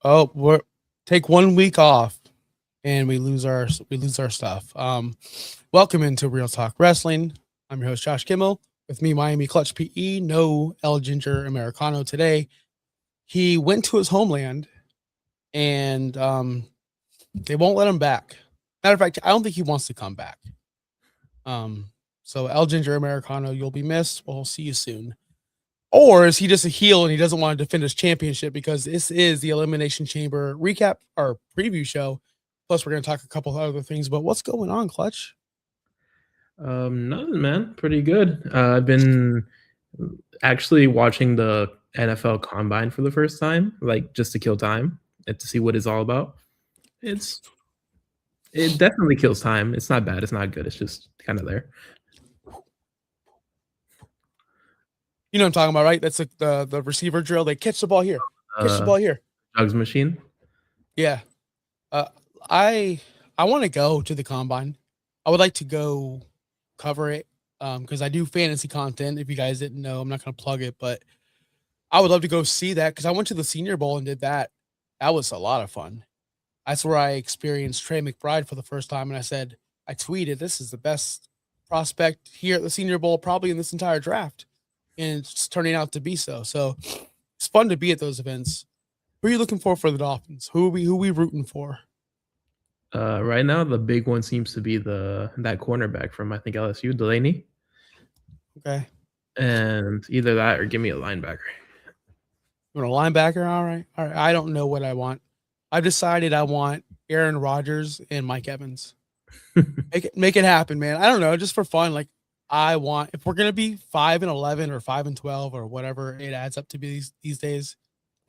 We're take 1 week off and we lose our stuff. Welcome into Real Talk Wrestling. I'm your host Josh Kimmel. With me, Miami Clutch PE. No El Ginger Americano today. He went to his homeland, and they won't let him back. Matter of fact, I don't think he wants to come back. So El Ginger Americano, you'll be missed. We'll see you soon. Or is he just a heel and he doesn't want to defend his championship? Because this is the Elimination Chamber recap or preview show. Plus, we're going to talk a couple of other things. But what's going on, Clutch? Nothing, man. Pretty good. I've been actually watching the NFL Combine for the first time, like just to kill time and to see what it's all about. It definitely kills time. It's not bad. It's not good. It's just kind of there. You know what I'm talking about, right? That's like the receiver drill. They catch the ball here. Catch the ball here. Jugs machine. Yeah. I want to go to the Combine. I would like to go cover it because I do fantasy content. If you guys didn't know, I'm not going to plug it, but I would love to go see that because I went to the Senior Bowl and did that. That was a lot of fun. That's where I experienced Trey McBride for the first time, and I tweeted, this is the best prospect here at the Senior Bowl probably in this entire draft, and it's turning out to be so. So it's fun to be at those events. Who are you looking for the Dolphins? Who are we rooting for? Right now, the big one seems to be that cornerback from I think LSU, Delaney. Okay. And either that or give me a linebacker. You want a linebacker? All right. I don't know what I want. I've decided I want Aaron Rodgers and Mike Evans. Make it happen, man. I don't know, just for fun. Like I want, if we're gonna be 5-11 or 5-12 or whatever it adds up to be these days,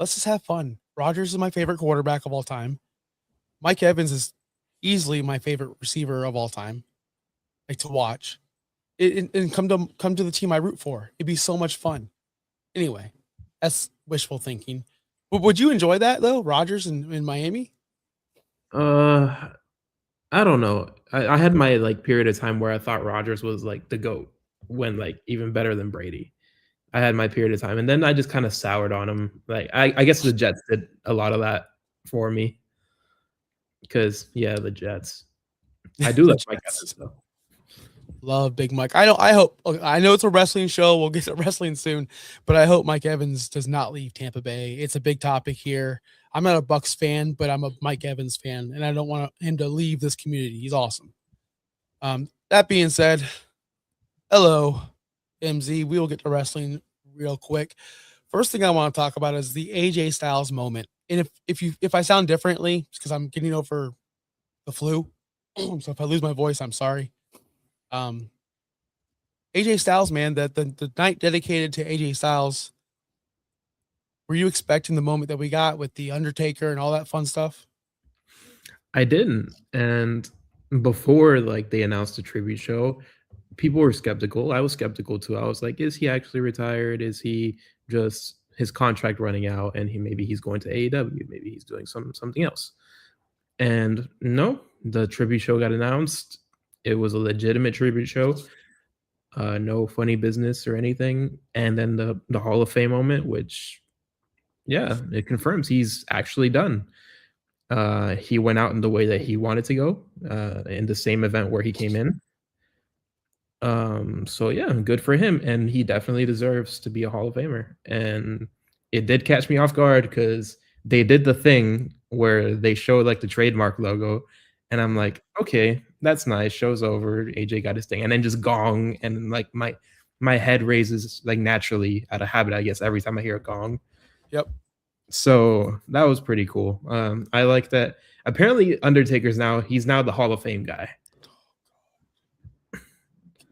let's just have fun. Rodgers is my favorite quarterback of all time. Mike Evans is easily my favorite receiver of all time, like to watch. And come to the team I root for. It'd be so much fun. Anyway, that's wishful thinking. But would you enjoy that though, Rodgers in Miami? I don't know. I had my period of time where I thought Rodgers was like the GOAT, when even better than Brady. I had my period of time, and then I just kind of soured on him. I guess the Jets did a lot of that for me. Because the Jets. I do like Mike Evans though. Love Big Mike. I know it's a wrestling show. We'll get to wrestling soon, but I hope Mike Evans does not leave Tampa Bay. It's a big topic here. I'm not a Bucks fan, but I'm a Mike Evans fan, and I don't want him to leave this community. He's awesome. That being said, hello, MZ. We will get to wrestling real quick. First thing I want to talk about is the AJ Styles moment. And if I sound differently, it's because I'm getting over the flu. So if I lose my voice, I'm sorry. AJ Styles, man, the night dedicated to AJ Styles. Were you expecting the moment that we got with the Undertaker and all that fun stuff? I didn't. And before they announced the tribute show, people were skeptical. I was skeptical too. I was like, is he actually retired? Is he just his contract running out and maybe he's going to AEW? Maybe he's doing something else. And no, the tribute show got announced. It was a legitimate tribute show. No funny business or anything. And then the Hall of Fame moment, which, it confirms he's actually done. He went out in the way that he wanted to go, in the same event where he came in. So good for him. And he definitely deserves to be a Hall of Famer. And it did catch me off guard because they did the thing where they showed the trademark logo. And I'm like, okay, that's nice. Show's over. AJ got his thing. And then just gong. And my head raises naturally out of habit, I guess, every time I hear a gong. Yep. So that was pretty cool. I like that. Apparently Undertaker's he's now the Hall of Fame guy.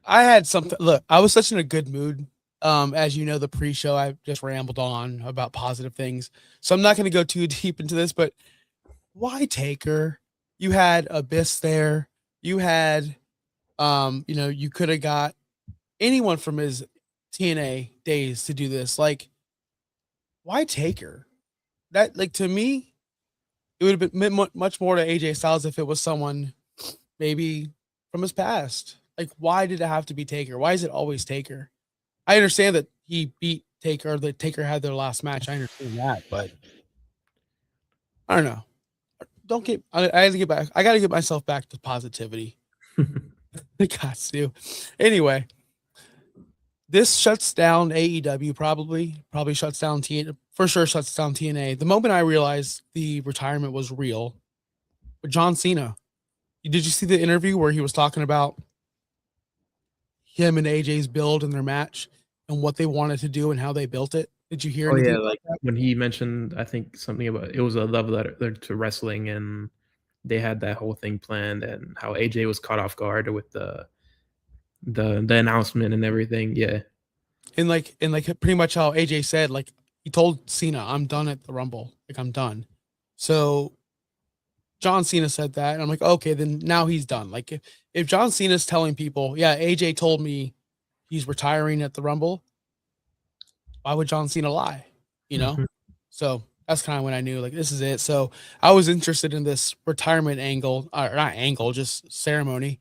I had something. Look, I was such in a good mood. As you know, the pre-show, I just rambled on about positive things. So I'm not going to go too deep into this, but why Taker? You had Abyss there. You had, you could have got anyone from his TNA days to do this. Why Taker? That, to me, it would have been much more to AJ Styles if it was someone maybe from his past. Why did it have to be Taker? Why is it always Taker? I understand that he beat Taker, that Taker had their last match. I understand that, but I don't know. Don't get. I had to get back. I got to get myself back to positivity. I got to. Anyway, this shuts down AEW. Probably shuts down TNA. For sure, shuts down TNA. The moment I realized the retirement was real, with John Cena. Did you see the interview where he was talking about him and AJ's build and their match and what they wanted to do and how they built it? Did you hear Oh anything yeah, about like that? when he mentioned, I think something about it was a love letter to wrestling, and they had that whole thing planned, and how AJ was caught off guard with the announcement and everything. Yeah. And pretty much how AJ said, like he told Cena, "I'm done at the Rumble. Like I'm done." So John Cena said that, and I'm like, okay, then now he's done. Like if John Cena's telling people, yeah, AJ told me he's retiring at the Rumble, why would John Cena lie? You know? Mhm. So that's kind of when I knew like this is it. So I was interested in this retirement angle, or not angle, just ceremony.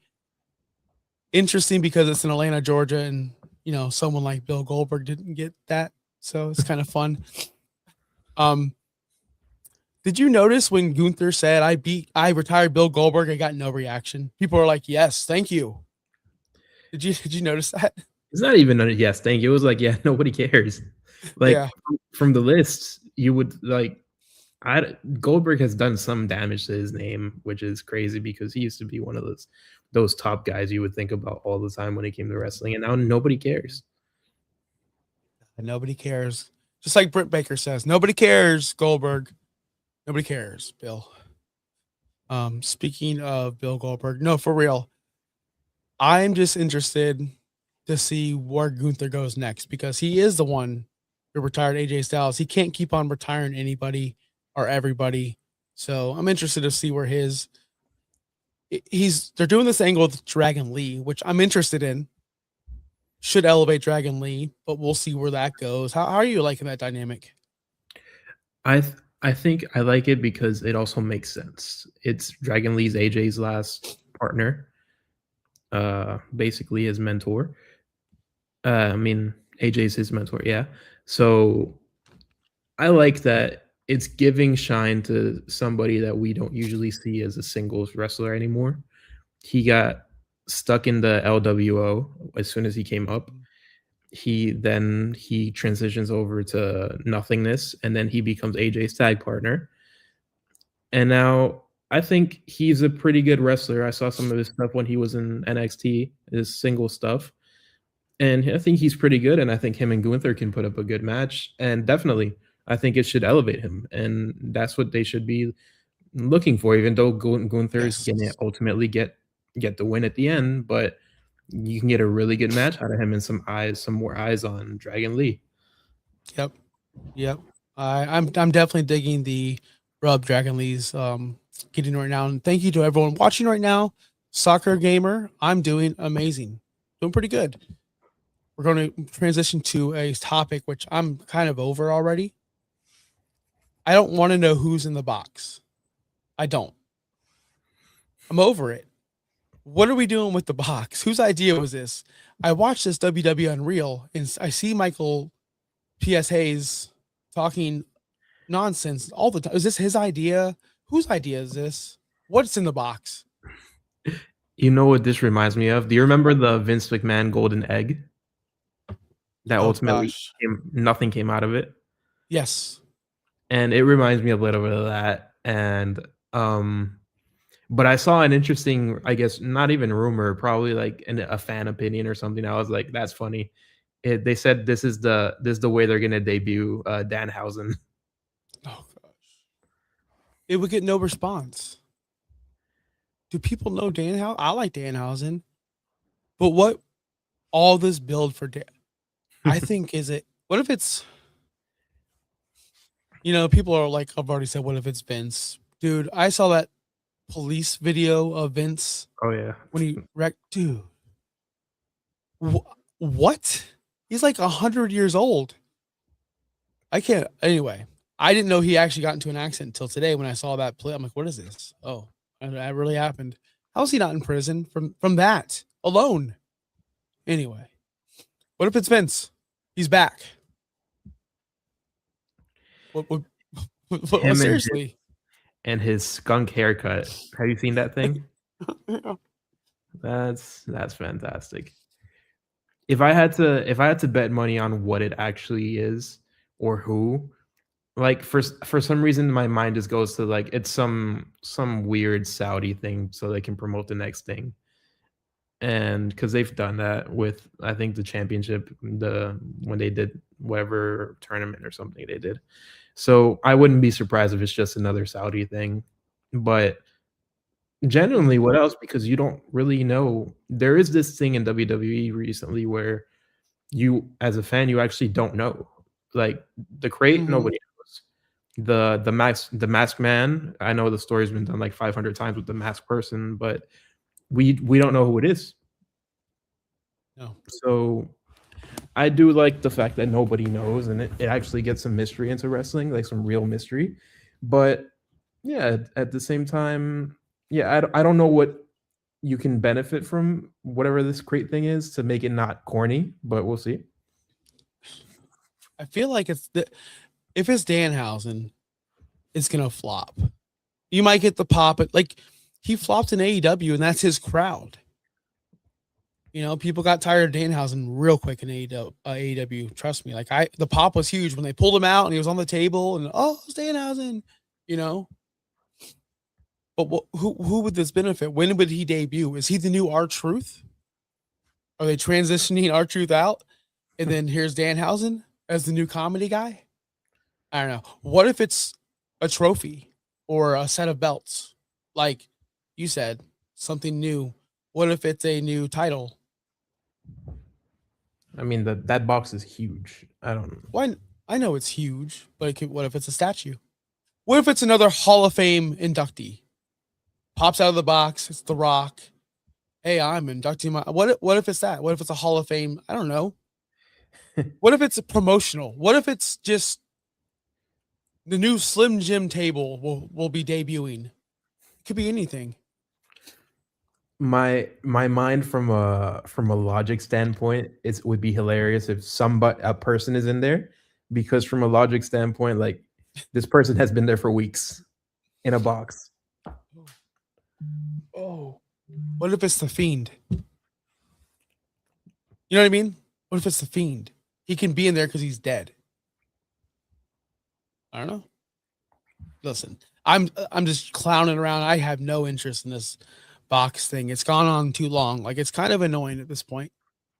Interesting because it's in Atlanta, Georgia, and someone like Bill Goldberg didn't get that. So it's kind of fun. Um, did you notice when Gunther said I retired Bill Goldberg, I got no reaction? People are like, yes, thank you. Did you notice that? It's not even a yes, thank you. It was like, yeah, nobody cares. Like Yeah. from the list, you would like I Goldberg has done some damage to his name, which is crazy because he used to be one of those top guys you would think about all the time when it came to wrestling, and now nobody cares. And nobody cares. Just like Britt Baker says, nobody cares, Goldberg. Nobody cares, Bill. Speaking of Bill Goldberg, no, for real. I'm just interested to see where Gunther goes next because he is the one who retired AJ Styles. He can't keep on retiring anybody or everybody. So I'm interested to see where they're doing this angle with Dragon Lee, which I'm interested in. Should elevate Dragon Lee, but we'll see where that goes. How are you liking that dynamic? I think I like it because it also makes sense. It's Dragon Lee's AJ's last partner, basically his mentor. I mean, AJ's his mentor, yeah. So I like that it's giving shine to somebody that we don't usually see as a singles wrestler anymore. He got stuck in the LWO as soon as he came up. He transitions over to nothingness, and then he becomes AJ's tag partner. And now I think he's a pretty good wrestler. I saw some of his stuff when he was in NXT, his single stuff. And I think he's pretty good. And I think him and Gunther can put up a good match. And definitely, I think it should elevate him. And that's what they should be looking for, even though Gunther's Yes. gonna ultimately get the win at the end. But you can get a really good match out of him and some more eyes on Dragon Lee. Yep. Yep. I'm definitely digging the rub Dragon Lee's getting right now. And thank you to everyone watching right now. Soccer gamer, I'm doing amazing. Doing pretty good. We're going to transition to a topic which I'm kind of over already. I don't want to know who's in the box. I don't. I'm over it. What are we doing with the box? Whose idea was this? I watched this WWE Unreal and I see Michael P.S. Hayes talking nonsense all the time. Is this his idea? Whose idea is this? What's in the box? You know what this reminds me of? Do you remember the Vince McMahon golden egg that Oh ultimately gosh. nothing came out of it? Yes. And it reminds me a little bit of that. And but I saw an interesting, I guess, not even rumor, probably like a fan opinion or something. I was like, that's funny. They said this is the way they're gonna debut Danhausen. Oh gosh. It would get no response. Do people know Danhausen? I like Danhausen. But what all this build for Dan? I think is it what if it's people are like, I've already said, what if it's Vince? Dude, I saw that police video of Vince Oh yeah. when he wrecked. Dude, what? He's like 100 years old. I can't. Anyway, I didn't know he actually got into an accident until today when I saw that play. I'm like, what is this? Oh, that really happened. How is he not in prison from that alone? Anyway, what if it's Vince? He's back. What Him and seriously? and his skunk haircut. Have you seen that thing? Yeah. That's fantastic. If I had to bet money on what it actually is or who, like for some reason my mind just goes to like it's some weird Saudi thing so they can promote the next thing. And because they've done that with I think the championship, the when they did whatever tournament or something they did. So I wouldn't be surprised if it's just another Saudi thing. But genuinely, what else? Because you don't really know. There is this thing in WWE recently where you, as a fan, you actually don't know. Like the crate, Mm-hmm. nobody knows. The masked man. I know the story's been done like 500 times with the masked person, but we don't know who it is. No. So I do like the fact that nobody knows, and it actually gets some mystery into wrestling, like some real mystery. But yeah, at the same time, yeah, I don't know what you can benefit from whatever this crate thing is to make it not corny, but we'll see. I feel like if it's Danhausen, it's gonna flop. You might get the pop, but like he flopped in AEW, and that's his crowd. You know, people got tired of Danhausen real quick in AEW. Trust me. Like the pop was huge when they pulled him out and he was on the table, and oh, it's Danhausen. You know, but who would this benefit? When would he debut? Is he the new R-Truth? Are they transitioning R-Truth out, and then here's Danhausen as the new comedy guy? I don't know. What if it's a trophy or a set of belts? Like you said, something new. What if it's a new title? I mean that box is huge. I don't. Why? I know it's huge, but what if it's a statue? What if it's another Hall of Fame inductee? Pops out of the box. It's The Rock. Hey, I'm inducting my. What if it's that? What if it's a Hall of Fame? I don't know. What if it's a promotional? What if it's just the new Slim Jim table will be debuting? It could be anything. My mind from a logic standpoint is would be hilarious if somebody a person is in there, because from a logic standpoint, like this person has been there for weeks in a box. Oh, what if it's the Fiend? You know what I mean? What if it's the Fiend? He can be in there because he's dead. I don't know. Listen, I'm just clowning around. I have no interest in this box thing. It's gone on too long. Like it's kind of annoying at this point.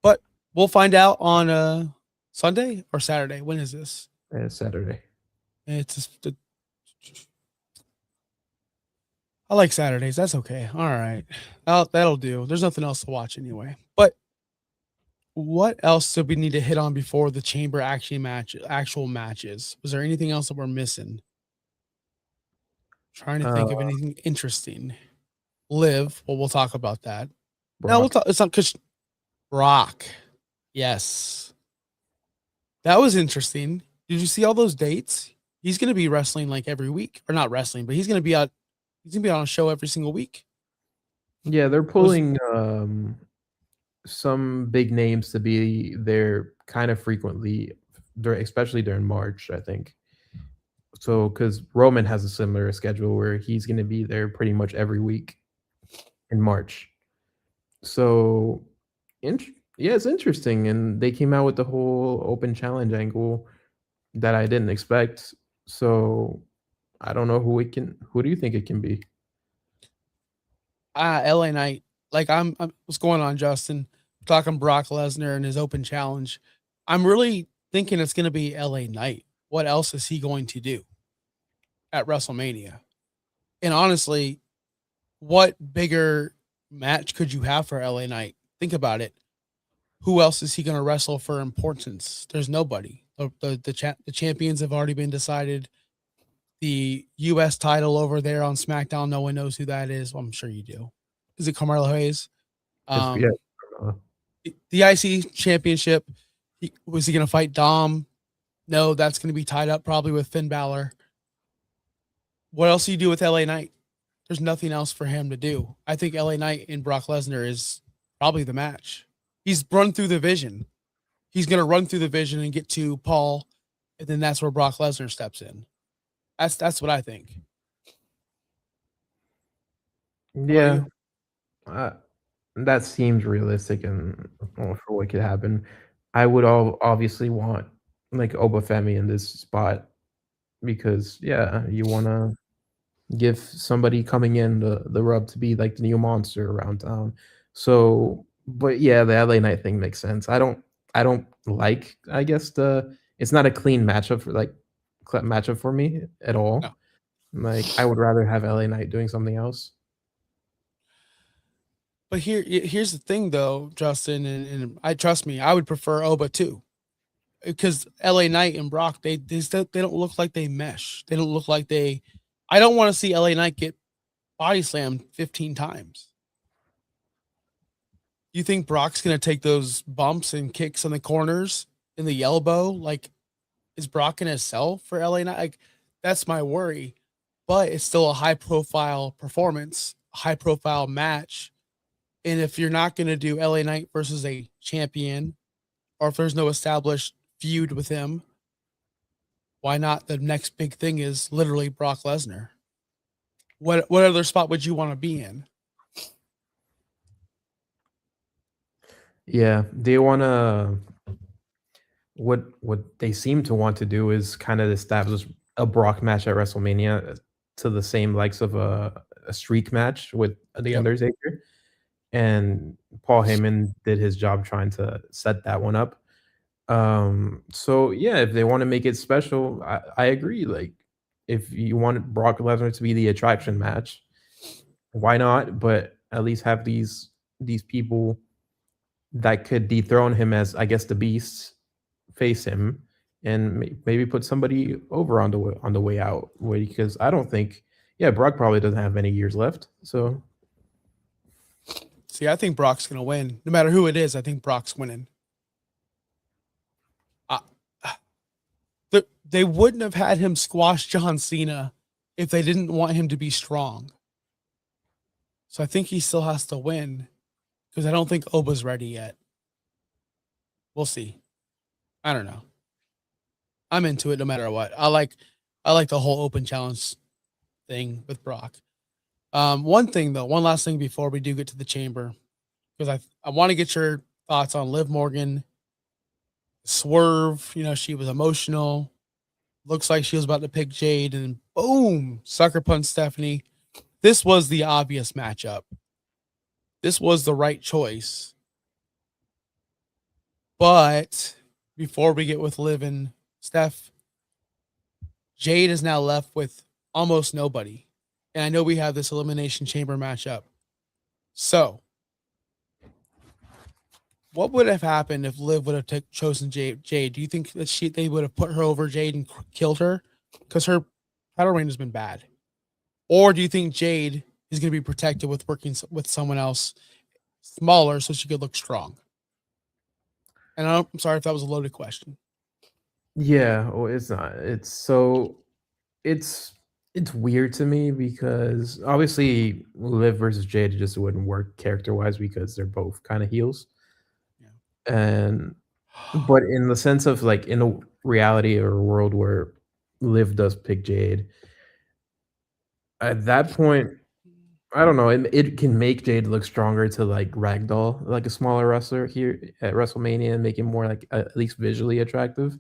But we'll find out on Sunday or Saturday. When is this? Saturday. It's just, I like Saturdays. That's okay. All right. That'll do. There's nothing else to watch anyway. But what else do we need to hit on before the chamber actual matches? Was there anything else that we're missing? Trying to Uh, think of anything interesting. Live. Well, we'll talk about that. No, we'll Brock. talk. It's not because Brock. Yes, that was interesting. Did you see all those dates? He's going to be wrestling like every week, or not wrestling, but he's going to be out. He's going to be on a show every single week. Yeah, they're Was pulling some big names to be there kind of frequently, especially during March, I think. So, because Roman has a similar schedule where he's going to be there pretty much every week in March. So, yeah, it's interesting. And they came out with the whole open challenge angle that I didn't expect. So, I don't know who it can. Who do you think it can be? LA Knight. Like what's going on, Justin? Talking Brock Lesnar and his open challenge. I'm really thinking it's going to be LA Knight. What else is he going to do at WrestleMania? And honestly, what bigger match could you have for LA Knight? Think about it. Who else is he going to wrestle for importance? There's nobody. The champions have already been decided. The U.S. title over there on SmackDown, no one knows who that is. Well, I'm sure you do. Is it Carmelo Hayes? Yeah, Um, the IC championship. Was he going to fight Dom? No, that's going to be tied up probably with Finn Balor. What else do you do with LA Knight? There's nothing else for him to do. I think LA Knight and Brock Lesnar is probably the match. He's run through the vision. He's going to run through the vision and get to Paul, and then that's where Brock Lesnar steps in. That's what I think. How about Yeah, you? uh, that seems realistic and for what could happen. I would all obviously want like Oba Femi in this spot because yeah, you wanna give somebody coming in the rub to be like the new monster around town. So, but yeah, the LA Knight thing makes sense. I don't like I guess the it's not a clean matchup for like matchup for me at No. all. Like I would rather have LA Knight doing something else. But here's the thing though, Justin, and I trust me, I would prefer Oba too. Because LA Knight and Brock, they don't look like they mesh. They don't look like they I don't want to see LA Knight get body slammed 15 times. You think Brock's gonna take those bumps and kicks on the corners in the elbow? Like, is Brock gonna sell for LA Knight? Like, that's my worry. But it's still a high profile performance, high profile match. And if you're not gonna do LA Knight versus a champion, or if there's no established feud with him, why not? The next big thing is literally Brock Lesnar. What other spot would you want to be in? Yeah, they wanna what they seem to want to do is kind of establish a Brock match at WrestleMania to the same likes of a streak match with the Yep. Undertaker. And Paul Heyman did his job trying to set that one up. So yeah, if they want to make it special, I agree. Like, if you want Brock Lesnar to be the attraction match, why not? But at least have these people that could dethrone him as I guess the beasts face him, and maybe put somebody over on the way out. Because I don't think, yeah, Brock probably doesn't have many years left. So See, I think Brock's gonna win. No matter who it is, I think Brock's winning. Uh, they wouldn't have had him squash John Cena if they didn't want him to be strong. So I think he still has to win because I don't think Oba's ready yet. We'll see. I don't know. I'm into it no matter what. I like the whole open challenge thing with Brock. One thing though, one last thing before we do get to the chamber, because I want to get your thoughts on Liv Morgan swerve. You know, she was emotional. Looks like she was about to pick Jade, and boom, sucker punch Stephanie. This was the obvious matchup. This was the right choice. But before we get with Liv and Steph, Jade is now left with almost nobody. And I know we have this Elimination Chamber matchup. So, what would have happened if Liv would have chosen Jade? Do you think that they would have put her over Jade and killed her? Because her title reign has been bad. Or do you think Jade is going to be protected with working with someone else smaller so she could look strong? And I'm sorry if that was a loaded question. yeah, well, it's not. It's it's weird to me because obviously Liv versus Jade just wouldn't work character wise because they're both kind of heels. Yeah. And but in the sense of like in a reality or a world where Liv does pick Jade, at that point, I don't know, it can make Jade look stronger to like ragdoll like a smaller wrestler here at WrestleMania and make him more like at least visually attractive.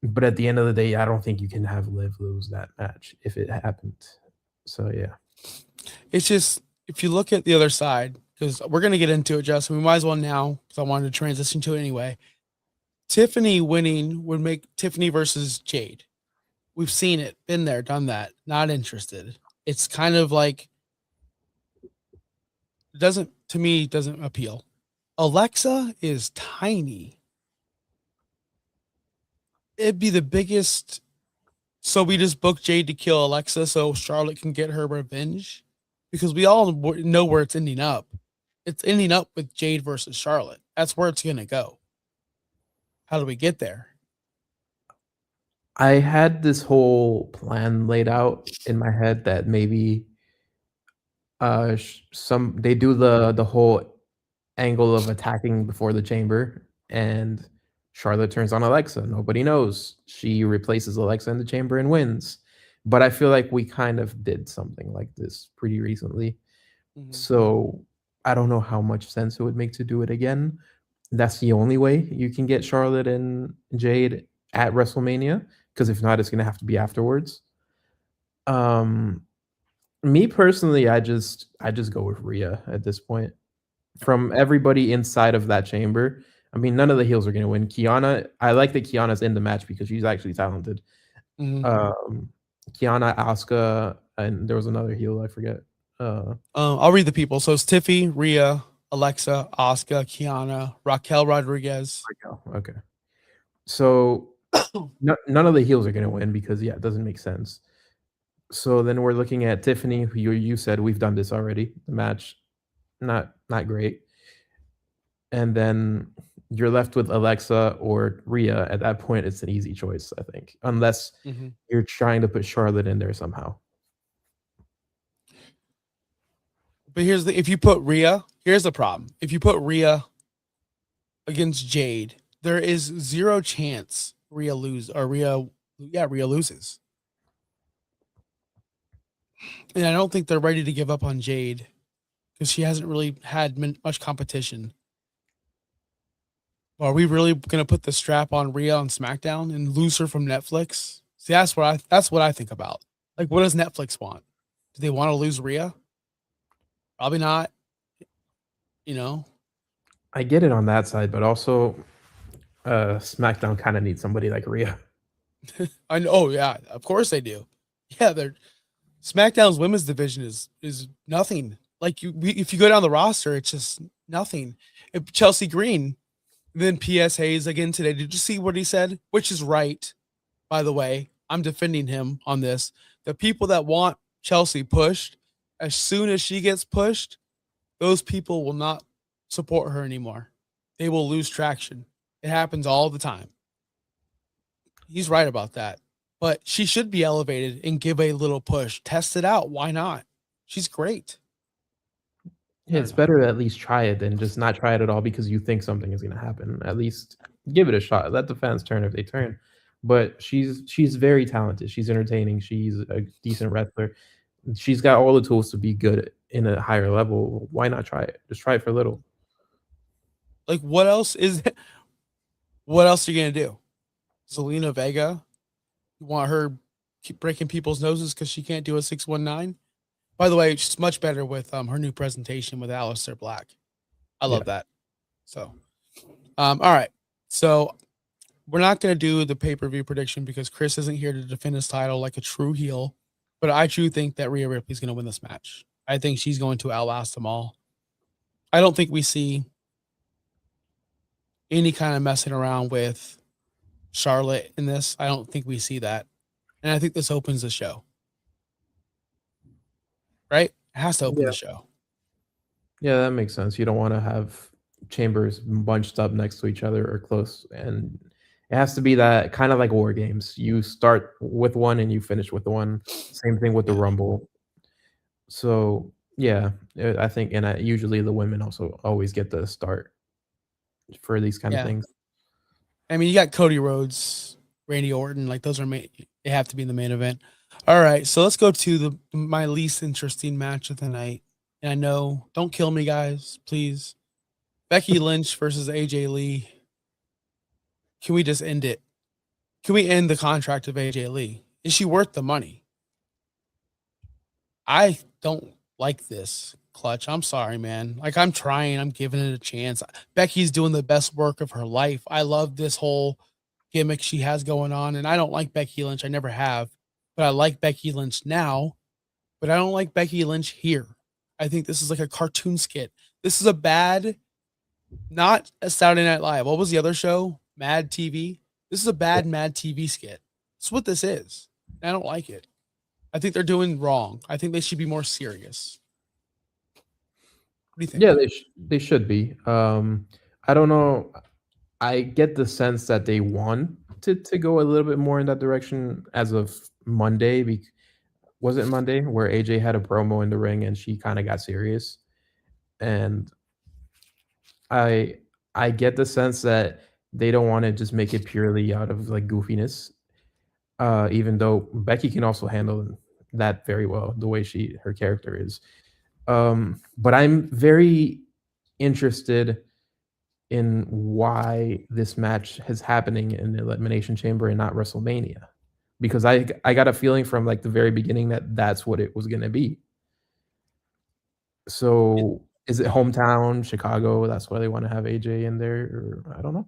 But at the end of the day, I don't think you can have Liv lose that match if it happened. So yeah. It's just, if you look at the other side, because we're going to get into it, Justin, we might as well now because I wanted to transition to it anyway. Tiffany winning would make Tiffany versus Jade. We've seen it, been there, done that. Not interested. It's kind of like, doesn't, to me, doesn't appeal. Alexa is tiny. It'd be the biggest. So we just book Jade to kill Alexa so Charlotte can get her revenge, because we all know where it's ending up. It's ending up with Jade versus Charlotte. That's where it's gonna go. How do we get there? I had this whole plan laid out in my head that maybe some they do the whole angle of attacking before the chamber, and Charlotte turns on Alexa. Nobody knows. She replaces Alexa in the chamber and wins. But I feel like we kind of did something like this pretty recently, Mhm. So I don't know how much sense it would make to do it again. That's the only way you can get Charlotte and Jade at WrestleMania, because if not, it's gonna have to be afterwards. Um, Me personally, I just go with Rhea at this point. From everybody inside of that chamber, I mean, none of the heels are gonna win. Kiana, I like that Kiana's in the match because she's actually talented. Mhm. Um, Kiana, Asuka, and there was another heel, I forget. I'll read the people. So it's Tiffy, Rhea, Alexa, Oscar, Kiana, Raquel Rodriguez. Okay. So none of the heels are gonna win because yeah, it doesn't make sense. So then we're looking at Tiffany, who you said we've done this already. The match, not great. And then you're left with Alexa or Rhea. At that point, it's an easy choice, I think, unless Mhm. you're trying to put Charlotte in there somehow. But if you put Rhea, here's the problem. If you put Rhea against Jade, there is zero chance Rhea loses. And I don't think they're ready to give up on Jade because she hasn't really had much competition. Are we really gonna put the strap on Rhea on SmackDown and lose her from Netflix? See, that's what I think about. Like, what does Netflix want? Do they want to lose Rhea? Probably not. You know, I get it on that side, but also SmackDown kind of needs somebody like Rhea. I know. Oh yeah, of course they do. Yeah, they're SmackDown's women's division is nothing. Like if you go down the roster, it's just nothing. If Chelsea Green, then P.S. Hayes again today. Did you see what he said? Which is right, by the way. I'm defending him on this. The people that want Chelsea pushed, as soon as she gets pushed, those people will not support her anymore. They will lose traction. It happens all the time. He's right about that. But she should be elevated and give a little push. Test it out. Why not? She's great. I Yeah, don't it's know. better to at least try it than just not try it at all because you think something is going to happen. At least give it a shot. Let the fans turn if they turn. But she's very talented. She's entertaining. She's a decent wrestler. She's got all the tools to be good in a higher level. Why not try it? Just try it for a little. Like, what else is what else are you gonna do? Zelina Vega? You want her keep breaking people's noses because she can't do a 619? By the way, she's much better with her new presentation with Aleister Black. I Yeah. love that. So all right. So we're not gonna do the pay-per-view prediction because Chris isn't here to defend his title like a true heel. But I do think that Rhea Ripley's gonna win this match. I think she's going to outlast them all. I don't think we see any kind of messing around with Charlotte in this. I don't think we see that. And I think this opens the show, right? It has to open the Yeah. show. Yeah, that makes sense. You don't want to have chambers bunched up next to each other or close. And it has to be that kind of like war games. You start with one and you finish with one. Same thing with the Yeah. Rumble. So yeah, I think, and usually the women also always get the start for these kind of Yeah. things. I mean, you got Cody Rhodes, Randy Orton, like those are they have to be in the main event. All right, so let's go to the my least interesting match of the night. And I know, don't kill me, guys, please. Becky Lynch versus AJ Lee. Can we just end it? Can we end the contract of AJ Lee? Is she worth the money? I don't like this, Clutch. I'm sorry, man. Like, I'm trying, I'm giving it a chance. Becky's doing the best work of her life. I love this whole gimmick she has going on, and I don't like Becky Lynch. I never have, but I like Becky Lynch now, but I don't like Becky Lynch here. I think this is like a cartoon skit. This is a bad, not a Saturday Night Live. What was the other show? Mad TV. This is a bad Mad TV skit. That's what this is. I don't like it. I think they're doing wrong. I think they should be more serious. What do you think? Yeah, they should be. I don't know. I get the sense that they want to go a little bit more in that direction as of Monday. Was it Monday where AJ had a promo in the ring and she kind of got serious? And I I get the sense that they don't want to just make it purely out of like goofiness. Even though Becky can also handle that very well, the way her character is. But I'm very interested in why this match is happening in the Elimination Chamber and not WrestleMania, because I got a feeling from like the very beginning that that's what it was gonna be. It, So is it hometown Chicago? That's why they want to have AJ in there, or I don't know.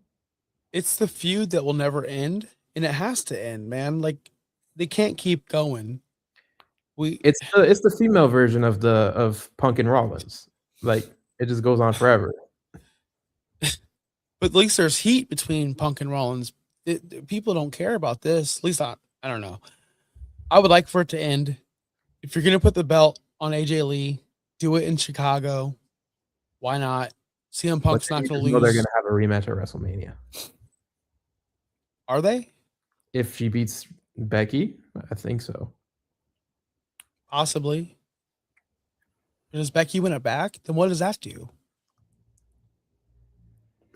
it's the feud that will never end, and it has to end, man. Like they can't keep going. We, It's the female version of Punk and Rollins. Like it just goes on forever. but at least there's heat between Punk and Rollins. People don't care about this. At least I don't know. I would like for it to end. If you're gonna put the belt on AJ Lee, do it in Chicago. Why not? CM But Punk's then not you gonna just know they're lose. gonna have a rematch at WrestleMania. Are they? If she beats Becky, I think so. Possibly. Does Becky win it back? Then what does that do?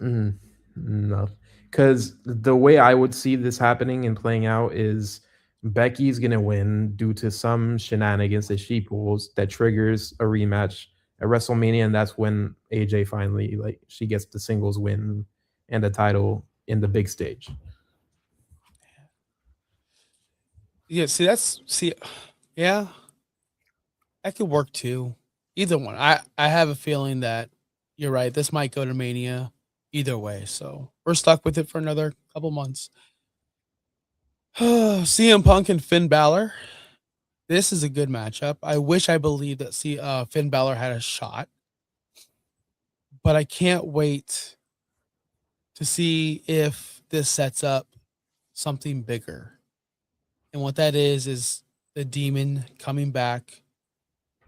No, because the way I would see this happening and playing out is Becky's gonna win due to some shenanigans that she pulls that triggers a rematch at WrestleMania, and that's when AJ finally like she gets the singles win and the title in the big stage. Yeah, yeah, that could work too. Either one. I have a feeling that you're right. This might go to Mania either way. So we're stuck with it for another couple months. CM Punk and Finn Balor. This is a good matchup. I wish I believed that Finn Balor had a shot, but I can't wait to see if this sets up something bigger. And what that is the demon coming back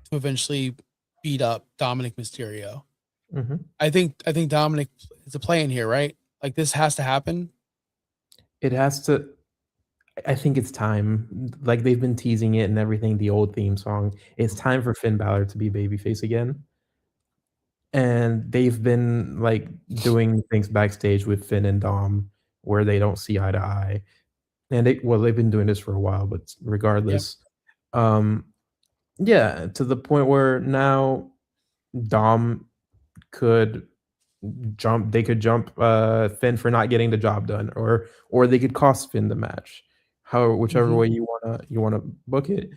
to eventually beat up Dominic Mysterio. Mhm. I think Dominic is a play in here, right? Like this has to happen. It has to. I think it's time. Like they've been teasing it and everything. The old theme song. It's time for Finn Balor to be babyface again. And they've been like doing things backstage with Finn and Dom where they don't see eye to eye. And they've been doing this for a while, but Yep. regardless, um, yeah, to the point where now Dom could they could jump Finn for not getting the job done, or they could cost Finn the match. However, whichever Hmm. way you wanna book it.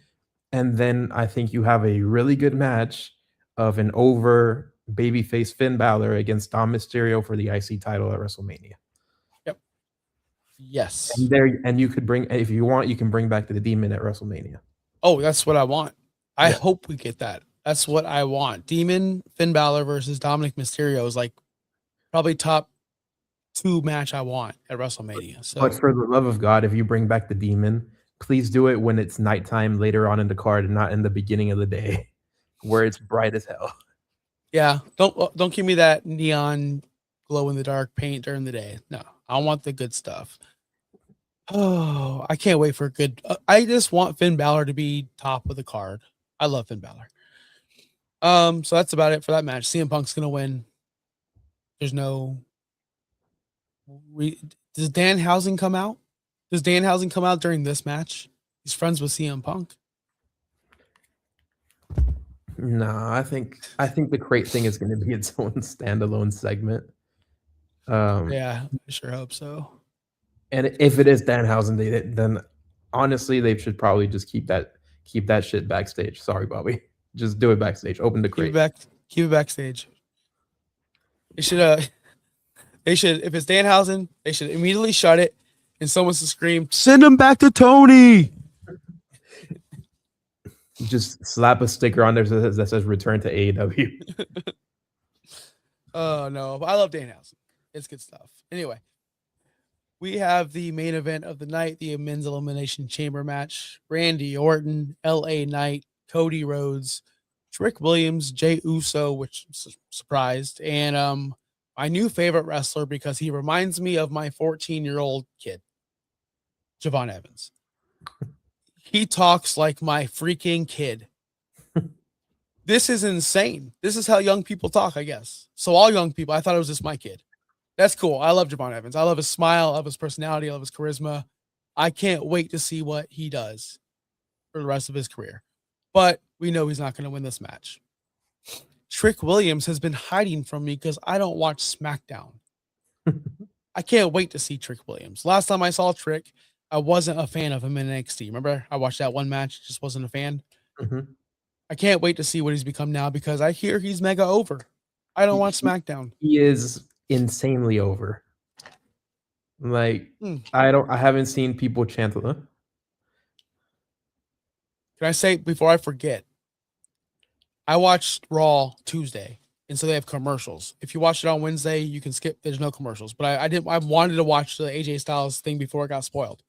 And then I think you have a really good match of an over babyface Finn Balor against Dom Mysterio for the IC title at WrestleMania. Yep. And Yes. you could bring if you want, you can bring back the Demon at WrestleMania. Oh, that's what I want. I Yeah. hope we get that. That's what I want. Demon Finn Balor versus Dominic Mysterio is like probably top two match I want at WrestleMania. But So for the love of God, if you bring back the Demon, please do it when it's nighttime later on in the card and not in the beginning of the day where it's bright as hell. yeah, don't give me that neon glow in the dark paint during the day. No, I want the good stuff. Oh, I can't wait for a good. I just want Finn Balor to be top of the card. I love Finn Balor. So that's about it for that match. CM Punk's gonna win. There's no. Does Dan Housing come out? Does Dan Housing come out during this match? He's friends with CM Punk. No, I think the crate thing is gonna be its own standalone segment. Um, Yeah, I sure hope so. and if it is Danhausen, then honestly, they should probably just keep that shit backstage. Sorry, Bobby. Just do it backstage. Open the Keep it crate. back. Keep it backstage. They should. They should. If it's Danhausen, they should immediately shut it, and someone should scream, "Send him back to Tony." Just slap a sticker on there that says "Return to AEW." Oh no, but I love Danhausen. It's good stuff. Anyway, we have the main event of the night, the men's elimination chamber match. Randy Orton, L.A. Knight, Cody Rhodes, Trick Williams, Jay Uso, which surprised, and my new favorite wrestler because he reminds me of my 14-year-old kid, Javon Evans. He talks like my freaking kid. This is insane. This is how young people talk, I guess. So all young people, I thought it was just my kid. That's cool. I love Javon Evans. I love his smile. I love his personality. I love his charisma. I can't wait to see what he does for the rest of his career. But we know he's not going to win this match. Trick Williams has been hiding from me because I don't watch SmackDown. I can't wait to see Trick Williams. Last time I saw Trick, I wasn't a fan of him in NXT. Remember, I watched that one match, just wasn't a fan. Mhm. I can't wait to see what he's become now because I hear he's mega over. I don't He watch he SmackDown. he is insanely over. Like, Hmm. I haven't seen people chant, Can I say before I forget? I watched Raw Tuesday, and so they have commercials. If you watch it on Wednesday, you can skip. There's no commercials. But I didn't. I wanted to watch the AJ Styles thing before it got spoiled.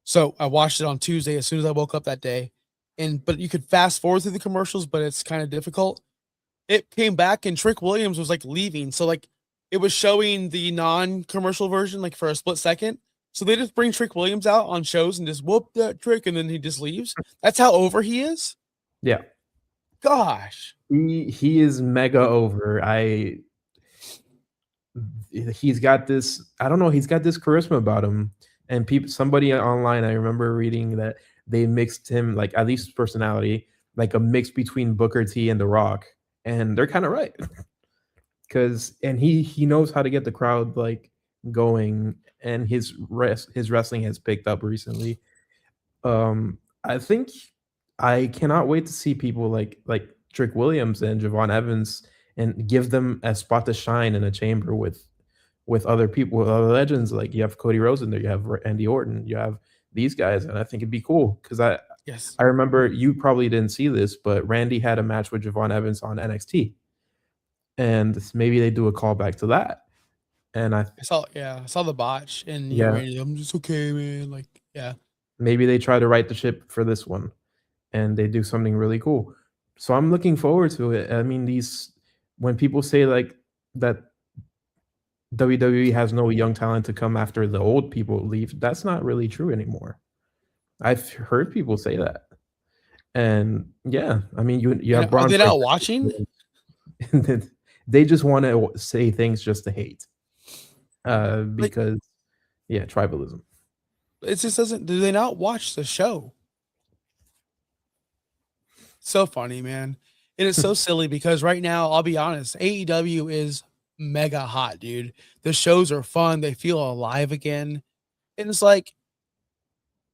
So I watched it on Tuesday as soon as I woke up that day. And but you could fast forward through the commercials, but it's kind of difficult. It came back and Trick Williams was like leaving. So like it was showing the non-commercial version like for a split second. So they just bring Trick Williams out on shows and just whoop that trick and then he just leaves. That's how over he is. Yeah. Gosh. He is mega over. He's got this, I don't know, he's got this charisma about him. And people, somebody online, I remember reading that they mixed him, like, at least personality, like a mix between Booker T and The Rock. And they're kind of right. Cause and he knows how to get the crowd like going, and his wrestling has picked up recently. I think I cannot wait to see people like Trick Williams and Javon Evans and give them a spot to shine in a chamber with other people, with other legends. Like you have Cody Rhodes in there, you have Andy Orton, you have these guys, and I think it'd be cool because Yes. I remember you probably didn't see this, but Randy had a match with Javon Evans on NXT, and maybe they do a callback to that. And I saw the botch and yeah, Randy, I'm just okay, man. Like, yeah. maybe they try to right the ship for this one, and they do something really cool. So I'm looking forward to it. I mean, these when people say like that WWE has no young talent to come after the old people leave, that's not really true anymore. I've heard people say that, and yeah, I mean, you And have are Braun they not Strowman. watching? They just want to say things just to hate, Like, because yeah, tribalism. it just doesn't do they not watch the show? So funny, man. It is so silly because right now, I'll be honest, AEW is mega hot, dude. The shows are fun. They feel alive again. And it's like,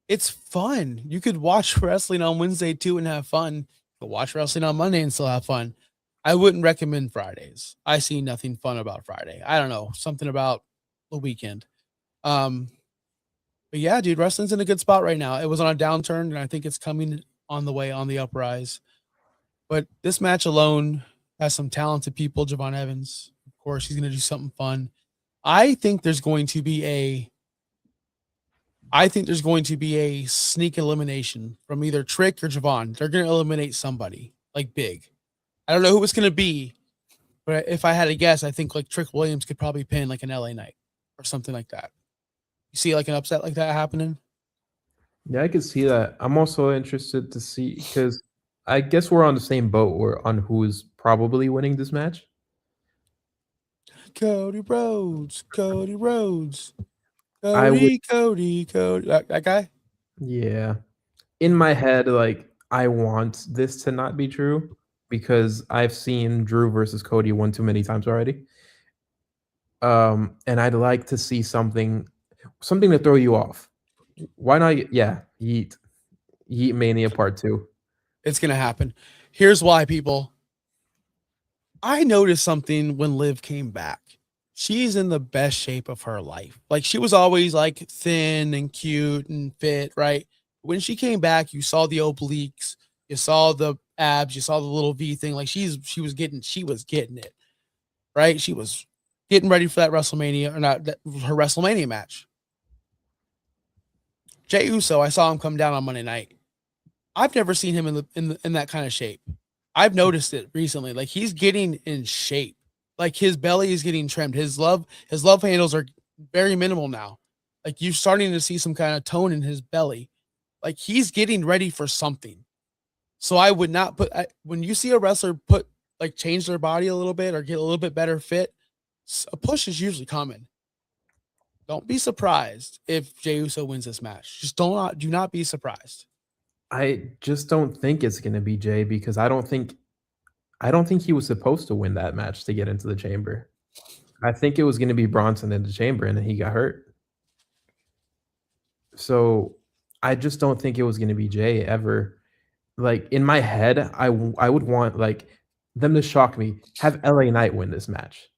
it's fun. You could watch wrestling on Wednesday too and have fun. You could watch wrestling on Monday and still have fun. I wouldn't recommend Fridays. I see nothing fun about Friday. I don't know, something about the weekend. Um, but yeah, dude, wrestling's in a good spot right now. It was on a downturn, and I think it's coming on the way on the uprise. But this match alone has some talented people. Javon Evans, of course, he's going to do something fun. I think there's going to be a I think there's going to be a sneak elimination from either Trick or Javon. They're going to eliminate somebody like big. I don't know who it's going to be, but if I had to guess, I think like Trick Williams could probably pin like an LA Knight or something like that. You see like an upset like that happening? Yeah, I could see that. I'm also interested to see because I guess we're on the same boat. We're on who's probably winning this match. Cody Rhodes, Cody Rhodes, I would, Cody. That guy? yeah. In my head, like I want this to not be true because I've seen Drew versus Cody one too many times already. And I'd like to see something to throw you off. Why not? Yeah, Yeet Mania Part Two. It's going to happen. Here's why, people. I noticed something when Liv came back. She's in the best shape of her life. Like she was always like thin and cute and fit, right? When she came back, you saw the obliques, you saw the abs, you saw the little V thing. Like she was getting it, right? She was getting ready for that WrestleMania or not her WrestleMania match. Jey Uso, I saw him come down on Monday night. I've never seen him in that kind of shape. I've noticed it recently. Like he's getting in shape. Like his belly is getting trimmed. His love handles are very minimal now. Like you're starting to see some kind of tone in his belly. Like he's getting ready for something. So I would not when you see a wrestler change their body a little bit or get a little bit better fit, a push is usually coming. Don't be surprised if Jey Uso wins this match. Just do not be surprised. I just don't think it's gonna be Jay because I don't think he was supposed to win that match to get into the chamber. I think it was gonna be Bronson in the chamber, and then he got hurt. So, I just don't think it was gonna be Jay ever. Like, in my head, I would want, like, them to shock me, have LA Knight win this match.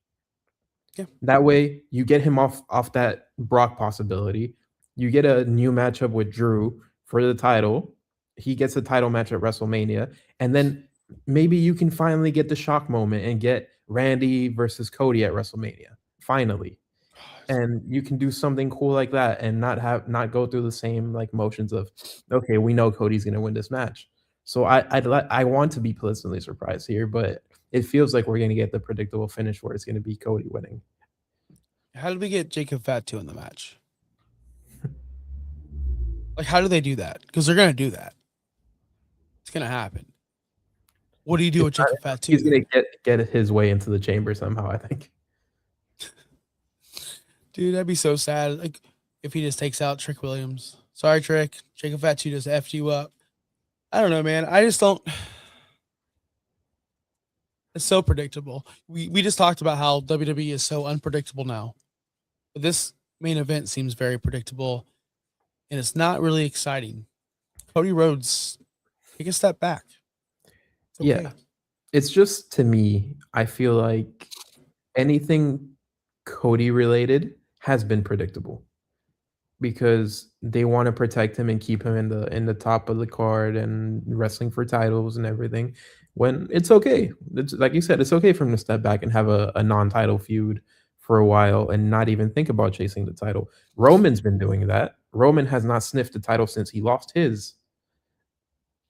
Yeah. That way, you get him off that Brock possibility. You get a new matchup with Drew for the title. He gets a title match at WrestleMania, and then maybe you can finally get the shock moment and get Randy versus Cody at WrestleMania. Finally. And you can do something cool like that and not go through the same like motions of, okay, we know Cody's gonna win this match. So I want to be pleasantly surprised here, but it feels like we're gonna get the predictable finish where it's gonna be Cody winning. How did we get Jacob Fatu in the match? Like, how do they do that? Because they're gonna do that. It's gonna happen. What do you do with Jacob Fatu? He's gonna get his way into the chamber somehow, I think. Dude, that'd be so sad. Like, if he just takes out Trick Williams. Sorry, Trick. Jacob Fatu just effed you up. I don't know, man. I just don't. It's so predictable. We just talked about how WWE is so unpredictable now. But this main event seems very predictable, and it's not really exciting. Cody Rhodes, take a step back. It's okay. Yeah. It's just, to me, I feel like anything Cody related has been predictable because they want to protect him and keep him in the top of the card and wrestling for titles and everything. When it's okay, it's like you said, it's okay for him to step back and have a non-title feud for a while and not even think about chasing the title. Roman's been doing that. Roman has not sniffed the title since he lost his,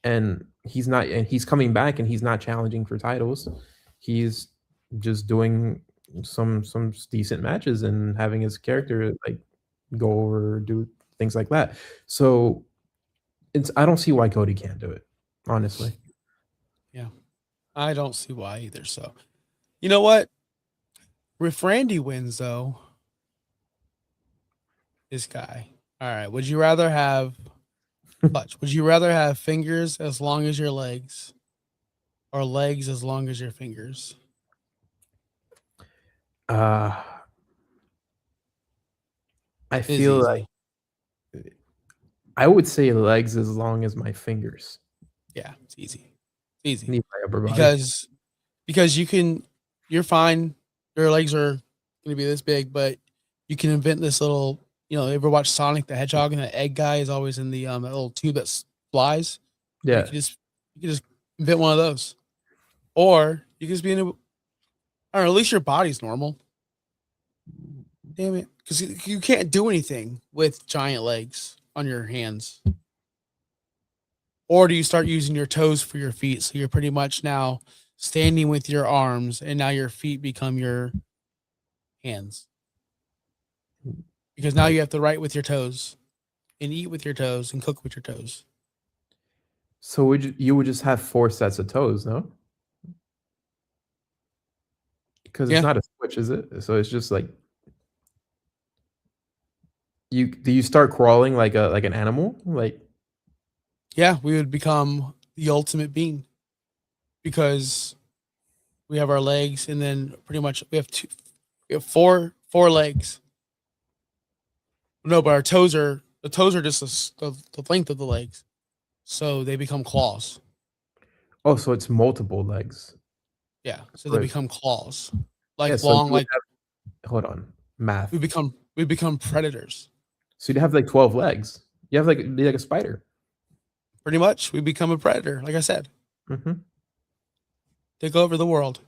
and he's coming back and he's not challenging for titles. He's just doing some decent matches and having his character like go over, do things like that. So I don't see why Cody can't do it, honestly. Yeah, I don't see why either. So, you know what? If Randy wins, though, this guy. All right. Would you rather have would you rather have fingers as long as your legs, or legs as long as your fingers? I feel like I would say legs as long as my fingers. Yeah, it's easy. It's easy. Need my upper body. Because you're fine. Your legs are gonna be this big, but you can invent this little, ever watch Sonic the Hedgehog and the egg guy is always in the that little tube that flies? Yeah. You can just invent one of those. Or you can just be or at least your body's normal. Damn it. Because you can't do anything with giant legs on your hands. Or do you start using your toes for your feet? So you're pretty much now standing with your arms, and now your feet become your hands. Because now you have to write with your toes and eat with your toes and cook with your toes. So you would just have 4 sets of toes, no? Because it's not a switch, is it? So it's just like do you start crawling like an animal? Like, yeah, we would become the ultimate being because we have our legs, and then pretty much we have four legs. No, but the toes are just the length of the legs, so they become claws. Oh, so it's multiple legs. Yeah, so they become claws, like Yeah, long, like. Hold on, math. We become predators. So you'd have like 12 legs. You have like a spider. Pretty much, we become a predator. Like I said, take over the world.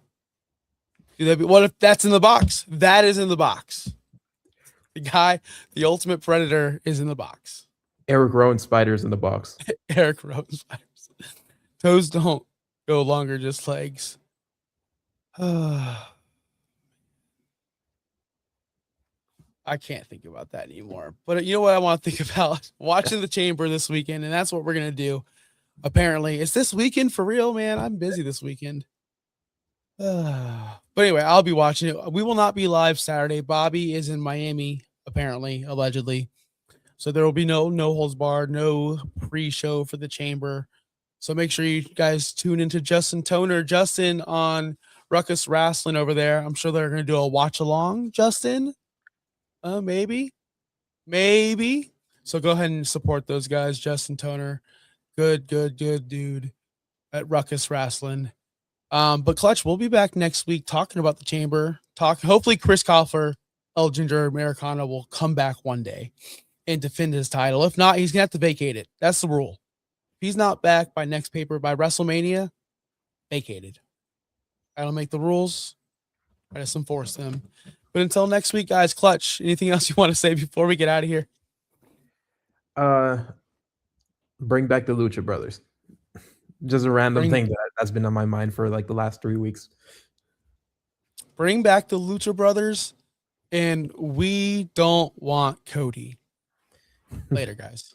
What if that's in the box? That is in the box. The ultimate predator, is in the box. Eric Rowan spiders in the box. Eric Rowan spiders. Toes don't go longer, just legs. I can't think about that anymore. But you know what I want to think about? Watching the Chamber this weekend, and that's what we're going to do. Apparently, it's this weekend for real, man. I'm busy this weekend. But anyway, I'll be watching it. We will not be live Saturday. Bobby is in Miami, apparently, allegedly. So there will be no holds barred, no pre-show for the Chamber. So make sure you guys tune into Justin Toner, Justin on Ruckus Wrestling over there. I'm sure they're going to do a watch along, Justin. Maybe. So go ahead and support those guys, Justin Toner. Good dude at Ruckus Wrestling. But Clutch, we'll be back next week talking about the chamber. Hopefully Chris Coffer, El Ginger Americana will come back one day and defend his title. If not, he's gonna have to vacate it. That's the rule. If he's not back by next paper by WrestleMania, vacated. I don't make the rules. I just enforce them. But until next week, guys, Clutch, anything else you want to say before we get out of here? Bring back the Lucha Brothers. Just a random thing that's been on my mind for like the last 3 weeks. Bring back the Lucha Brothers, and we don't want Cody. Later, guys.